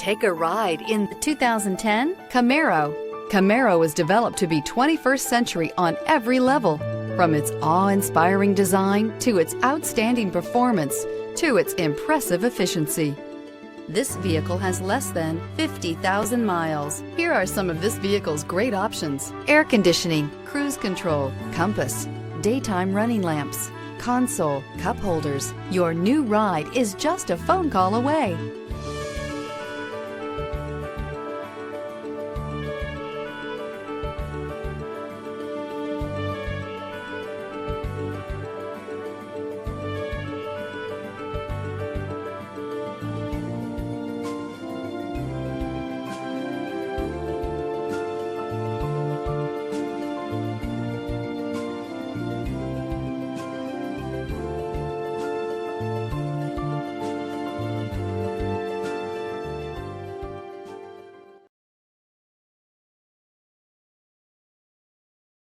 Take a ride in the 2010 Camaro. Camaro is developed to be 21st century on every level, from its awe-inspiring design to its outstanding performance to its impressive efficiency. This vehicle has less than 50,000 miles. Here are some of this vehicle's great options: air conditioning, cruise control, compass, daytime running lamps, console, cup holders. Your new ride is just a phone call away.